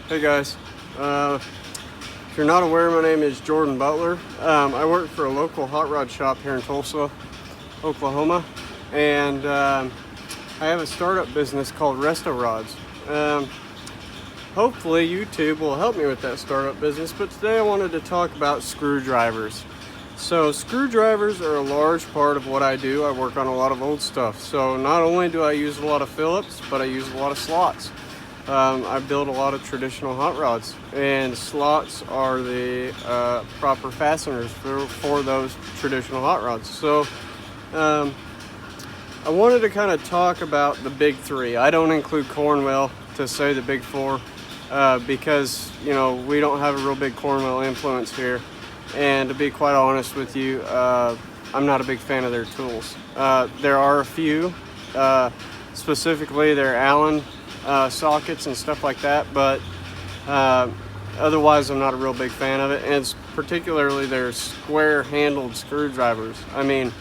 Hey guys, if you're not aware, my name is Jordan Butler. I work for a local hot rod shop here in Tulsa, Oklahoma, and I have a startup business called Resto Rods. Hopefully YouTube will help me with that startup business, but today I wanted to talk about screwdrivers. So screwdrivers are a large part of what I do. I work on a lot of old stuff. So not only do I use a lot of Phillips, but I use a lot of slots. I build a lot of traditional hot rods, and slots are the proper fasteners for those traditional hot rods. So I wanted to kind of talk about the big three. I don't include Cornwell to say the big four because, you know, we don't have a real big Cornwell influence here. And to be quite honest with you, I'm not a big fan of their tools. There are a few, specifically their Allen sockets and stuff like that, but otherwise I'm not a real big fan of it, and it's particularly their square handled screwdrivers. I mean,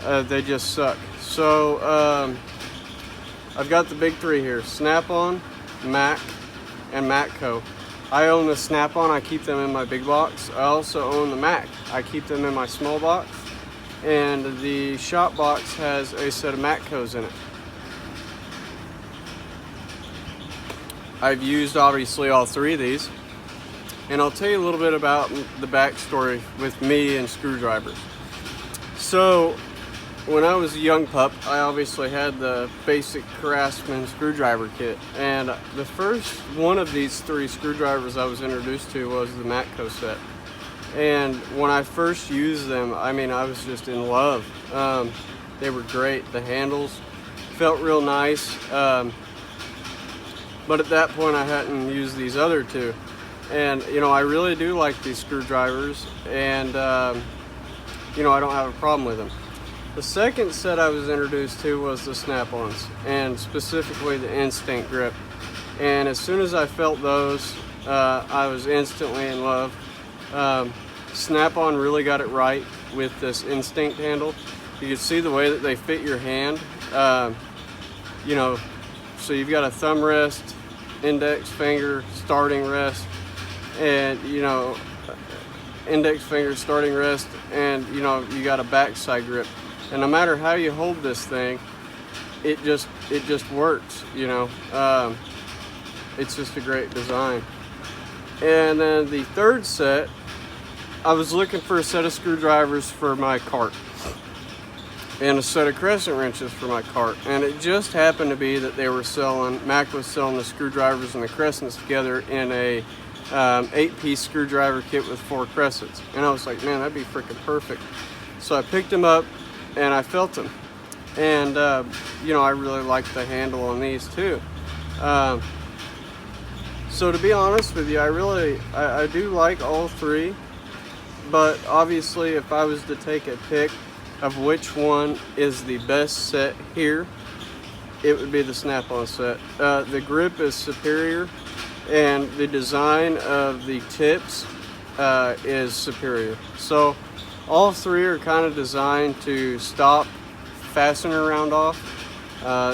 they just suck. So I've got the big three here: Snap-on, Mac, and Matco. I own the Snap-on, I keep them in my big box. I also own the Mac, I keep them in my small box, and the shop box has a set of Matcos in it. I've used obviously all three of these, and I'll tell you a little bit about the backstory with me and screwdrivers. So when I was a young pup, I obviously had the basic Craftsman screwdriver kit, and the first one of these three screwdrivers I was introduced to was the Matco set. And when I first used them, I mean, I was just in love. They were great. The handles felt real nice. But at that point I hadn't used these other two, and you know, I really do like these screwdrivers, and you know, I don't have a problem with them. The second set I was introduced to was the Snap-ons, and specifically the Instinct grip, and as soon as I felt those, I was instantly in love. Snap-on really got it right with this Instinct handle. You can see the way that they fit your hand. You know, so you've got a thumb rest, index finger, starting rest, and you know, index finger, starting rest, and you know, you got a backside grip. And no matter how you hold this thing, it just works. You know, it's just a great design. And then the third set, I was looking for a set of screwdrivers for my cart and a set of crescent wrenches for my cart, and it just happened to be that they were selling, Mac was selling the screwdrivers and the crescents together in a 8-piece screwdriver kit with 4 crescents, and I was like, man, that'd be freaking perfect. So I picked them up and I felt them, and you know, I really liked the handle on these too. So to be honest with you, I do like all three, but obviously if I was to take a pick of which one is the best set here, it would be the Snap-on set. The grip is superior, and the design of the tips is superior. So all three are kind of designed to stop fastener round off.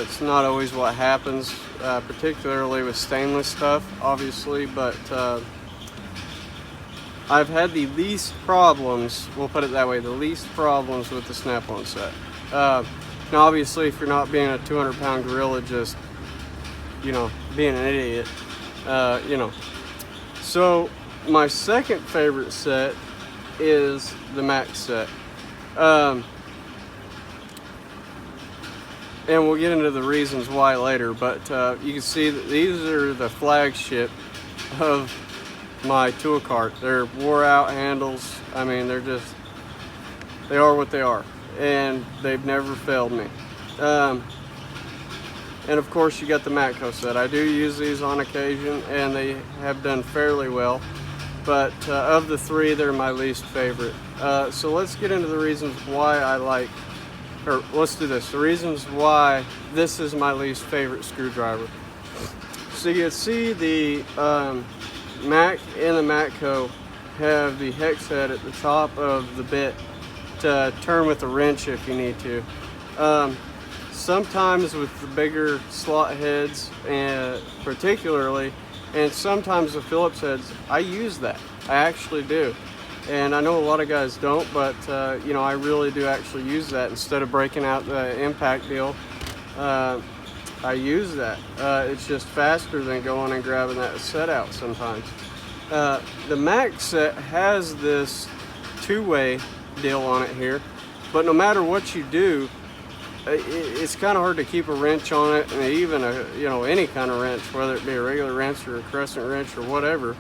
It's not always what happens, particularly with stainless stuff, obviously, but I've had the least problems, we'll put it that way, the least problems with the Snap-on set. Now obviously if you're not being a 200-pound gorilla just, you know, being an idiot, you know. So my second favorite set is the Mac set. And we'll get into the reasons why later, but you can see that these are the flagship of my tool cart. They're wore out handles. I mean, they are what they are, and they've never failed me. And of course you got the Matco set. I do use these on occasion, and they have done fairly well, but of the three, they're my least favorite. So let's get into the reasons why I like, or let's do this, the reasons why this is my least favorite screwdriver. So you can see the Mac and the Matco have the hex head at the top of the bit to turn with a wrench if you need to. Sometimes with the bigger slot heads, and particularly, And sometimes the Phillips heads, I use that. I actually do. And I know a lot of guys don't, but you know, I really do actually use that. Instead of breaking out the impact deal, I use that. It's just faster than going and grabbing that set out sometimes. The Mac set has this two-way deal on it here, but no matter what you do, it's kind of hard to keep a wrench on it, and even you know, any kind of wrench, whether it be a regular wrench or a crescent wrench or whatever.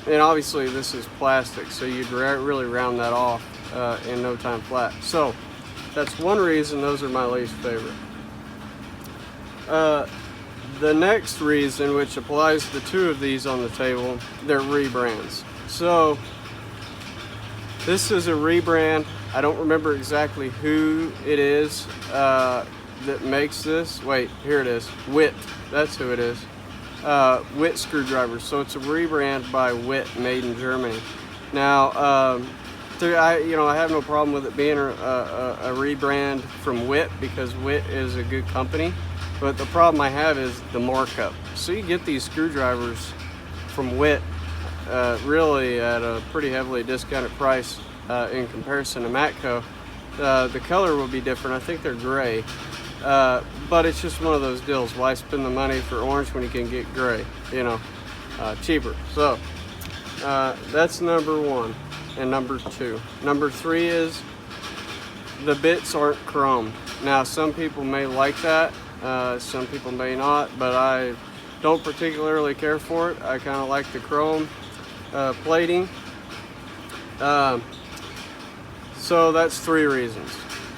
And obviously this is plastic, so you'd really round that off in no time flat. So that's one reason those are my least favorite. The next reason, which applies to two of these on the table, they're rebrands. So this is a rebrand. I don't remember exactly who it is that makes this. Wait, here it is. Witt. That's who it is. Witt screwdrivers. So it's a rebrand by Witt, made in Germany. Now, I have no problem with it being a rebrand from Witt, because Witt is a good company. But the problem I have is the markup. So you get these screwdrivers from Witt really at a pretty heavily discounted price in comparison to Matco. The color will be different. I think they're gray. But it's just one of those deals. Why spend the money for orange when you can get gray, you know, cheaper? So that's number one and number two. Number three is the bits aren't chrome. Now, some people may like that, some people may not, but I don't particularly care for it. I kind of like the chrome plating. So that's three reasons.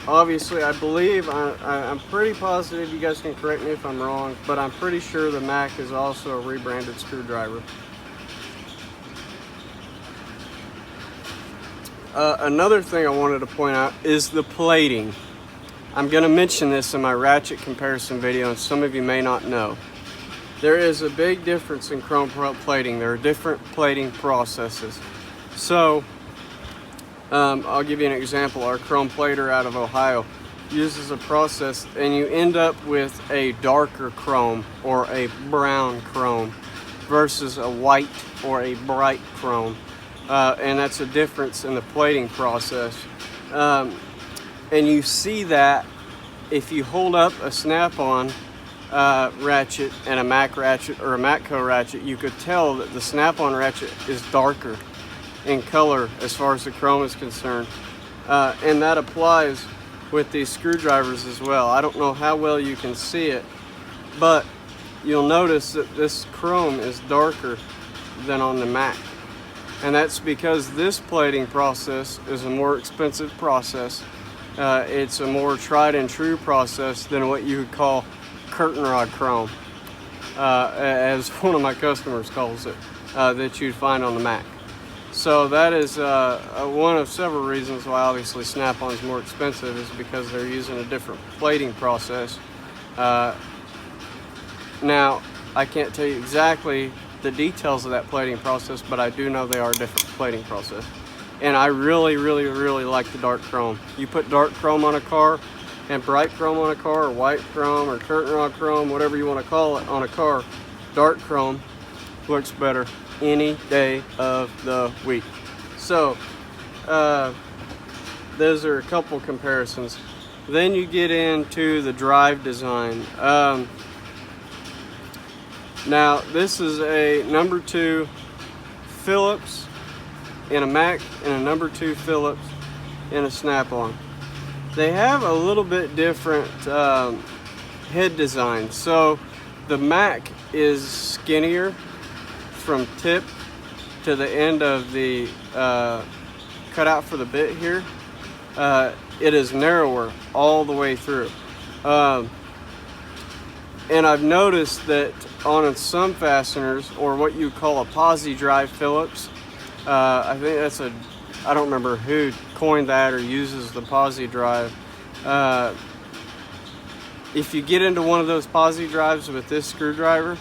Obviously, I believe, I'm pretty positive, you guys can correct me if I'm wrong, but I'm pretty sure the Mac is also a rebranded screwdriver. Another thing I wanted to point out is the plating. I'm going to mention this in my ratchet comparison video, and some of you may not know. There is a big difference in chrome plating. There are different plating processes. So, I'll give you an example. Our chrome plater out of Ohio uses a process, and you end up with a darker chrome or a brown chrome versus a white or a bright chrome. And that's a difference in the plating process. And you see that if you hold up a snap-on ratchet and a Mac ratchet or a Matco ratchet, you could tell that the snap-on ratchet is darker in color as far as the chrome is concerned. And that applies with these screwdrivers as well. I don't know how well you can see it, but you'll notice that this chrome is darker than on the Mac. And that's because this plating process is a more expensive process. It's a more tried and true process than what you would call curtain rod chrome, as one of my customers calls it, that you'd find on the Mac. So that is one of several reasons why obviously Snap-on is more expensive, is because they're using a different plating process. Now, I can't tell you exactly the details of that plating process, but I do know they are a different plating process. And I really, really, really like the dark chrome. You put dark chrome on a car and bright chrome on a car, or white chrome or curtain rod chrome, whatever you want to call it, on a car, dark chrome looks better any day of the week. So those are a couple comparisons. Then you get into the drive design. Now this is a number 2 Phillips in a Mac and a number 2 Phillips in a Snap-on. They have a little bit different head design. So the Mac is skinnier from tip to the end of the cutout for the bit here. It is narrower all the way through. And I've noticed that on some fasteners, or what you call a posi drive Phillips, I think that's I don't remember who coined that or uses the posi drive. If you get into one of those posi drives with this screwdriver,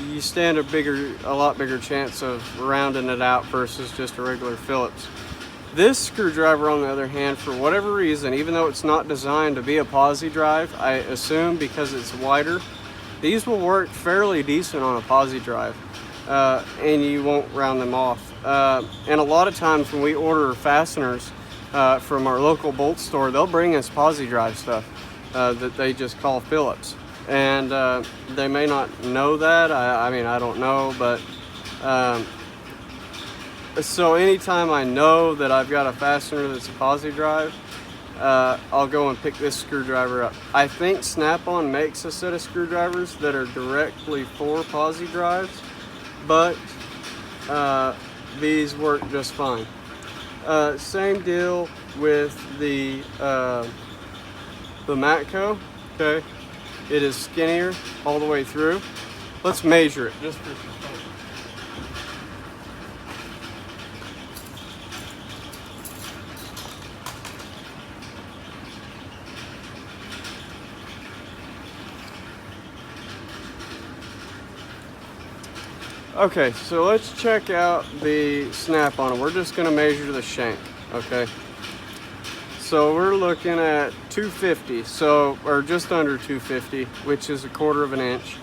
you stand a lot bigger chance of rounding it out versus just a regular Phillips. This screwdriver, on the other hand, for whatever reason, even though it's not designed to be a posi drive, I assume because it's wider, These will work fairly decent on a posi drive, and you won't round them off. And a lot of times when we order fasteners from our local bolt store, they'll bring us posi drive stuff that they just call Phillips. And they may not know that. I mean, I don't know, but so anytime I know that I've got a fastener that's a posi drive, I'll go and pick this screwdriver up. I think Snap-on makes a set of screwdrivers that are directly for posi drives, but these work just fine. Same deal with the matco. Okay, it is skinnier all the way through. Let's measure it just for some fun. Okay, so let's check out the Snap-on. We're just going to measure the shank, okay? So we're looking at 250, or just under 250, which is 1/4 of an inch.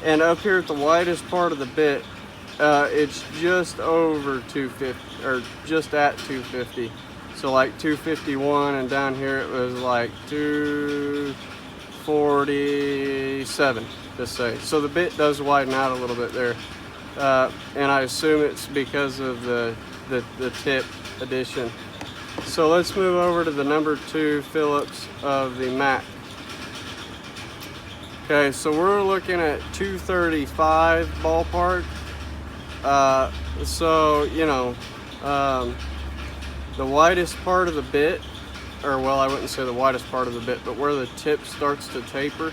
And up here at the widest part of the bit, it's just over 250, or just at 250. So like 251, and down here it was like 247, just say. So the bit does widen out a little bit there. And I assume it's because of the tip addition. So let's move over to the number 2 Phillips of the Mac. Okay, so we're looking at 235 ballpark. So, you know, the widest part of the bit, or well, I wouldn't say the widest part of the bit, but where the tip starts to taper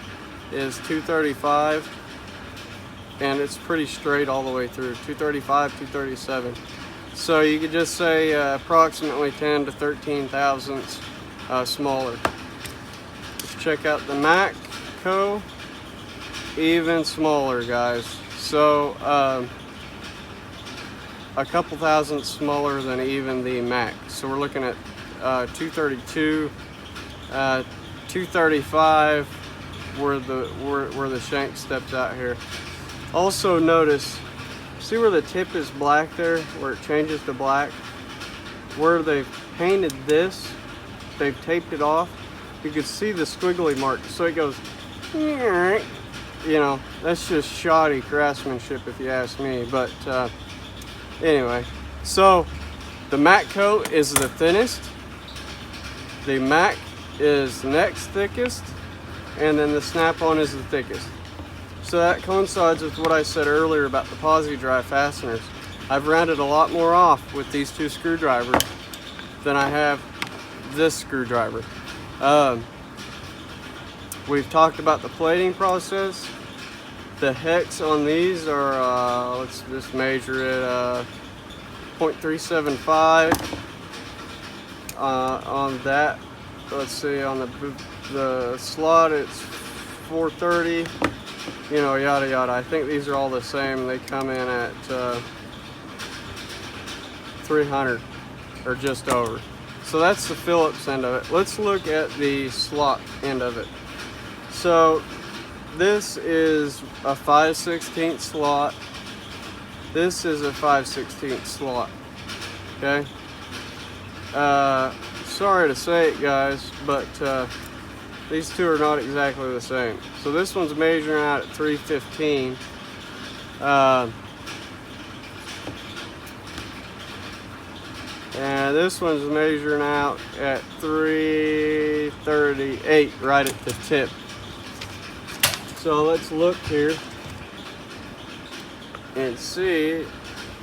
is 235. And it's pretty straight all the way through, 235, 237. So you could just say approximately 10 to 13 thousandths smaller. Let's check out the matco, even smaller, guys. So a couple thousandths smaller than even the Mac. So we're looking at 232, 235, where the shank steps out here. Also notice, see where the tip is black there, where it changes to black? Where they've painted this, they've taped it off, you can see the squiggly mark. So it goes, you know, that's just shoddy craftsmanship if you ask me. But anyway, so the matco is the thinnest, the Mac is next thickest, and then the Snap-on is the thickest. So that coincides with what I said earlier about the posi drive fasteners. I've rounded a lot more off with these 2 screwdrivers than I have this screwdriver. We've talked about the plating process. The hex on these are, let's just measure it, 0.375. On that, let's see, on the slot it's 430. You know, yada yada. I think these are all the same. They come in at 300 or just over. So that's the Phillips end of it. Let's look at the slot end of it. So this is a 5/16 slot. This is a 5/16 slot. Okay. Sorry to say it, guys, but these 2 are not exactly the same. So this one's measuring out at 315. And this one's measuring out at 338, right at the tip. So let's look here and see,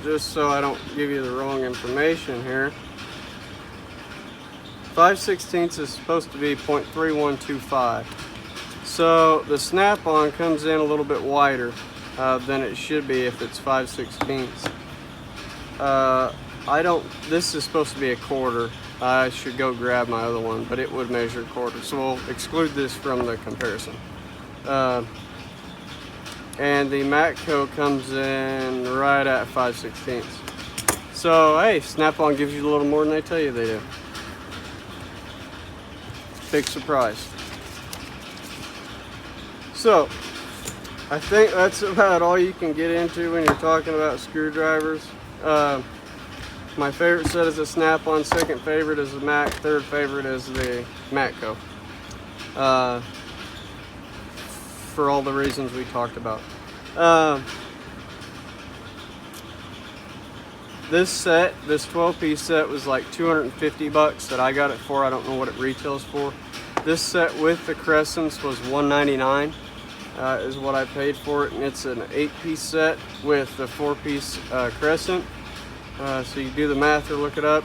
just so I don't give you the wrong information here. 5/16 is supposed to be 0.3125. So the Snap-on comes in a little bit wider than it should be if it's 5/16. This is supposed to be a 1/4. I should go grab my other one, but it would measure 1/4. So we'll exclude this from the comparison. And the matco comes in right at 5/16. So hey, Snap-on gives you a little more than they tell you they do. Big surprise. So I think that's about all you can get into when you're talking about screwdrivers. My favorite set is a Snap-on, second favorite is the Mac, third favorite is the Matco. For all the reasons we talked about. This set, this 12-piece set was like 250 bucks that I got it for. I don't know what it retails for. This set with the crescents was $199 is what I paid for it, and it's an 8-piece set with the 4-piece crescent. So you do the math or look it up.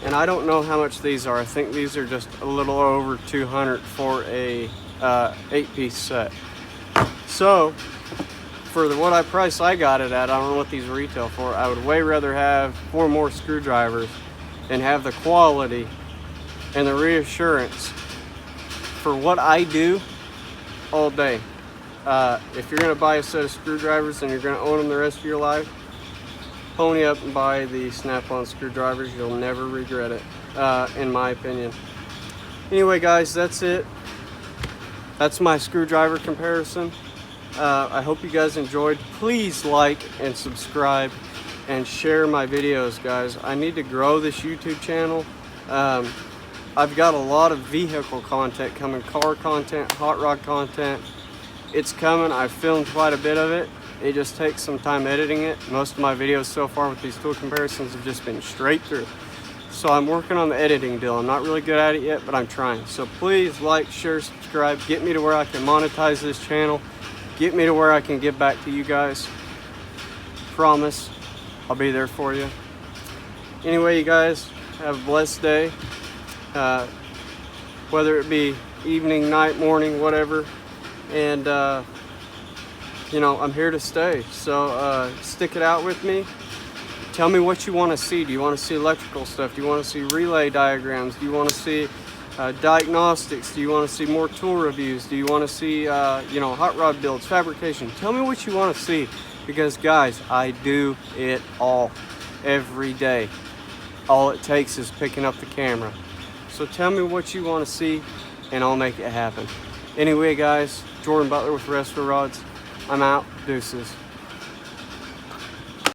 And I don't know how much these are. I think these are just a little over 200 for a 8-piece set. So for what price I got it at, I don't know what these retail for. I would way rather have 4 more screwdrivers and have the quality and the reassurance for what I do all day. If you're going to buy a set of screwdrivers and you're going to own them the rest of your life, pony up and buy the Snap-on screwdrivers. You'll never regret it, in my opinion. Anyway, guys, that's it. That's my screwdriver comparison. I hope you guys enjoyed. Please like and subscribe and share my videos, guys. I need to grow this YouTube channel. I've got a lot of vehicle content coming, car content, hot rod content. It's coming. I've filmed quite a bit of it. It just takes some time editing it. Most of my videos so far with these tool comparisons have just been straight through. So I'm working on the editing deal. I'm not really good at it yet, but I'm trying. So please like, share, subscribe. Get me to where I can monetize this channel. Get me to where I can give back to you guys. Promise, I'll be there for you. Anyway, you guys, have a blessed day. Whether it be evening, night, morning, whatever. And, you know, I'm here to stay. So stick it out with me. Tell me what you want to see. Do you want to see electrical stuff? Do you want to see relay diagrams? Do you want to see diagnostics? Do you want to see more tool reviews? Do you want to see, you know, hot rod builds, fabrication? Tell me what you want to see, because guys, I do it all every day. All it takes is picking up the camera. So tell me what you want to see and I'll make it happen. Anyway, guys, Jordan Butler with Resto Rods. I'm out. Deuces.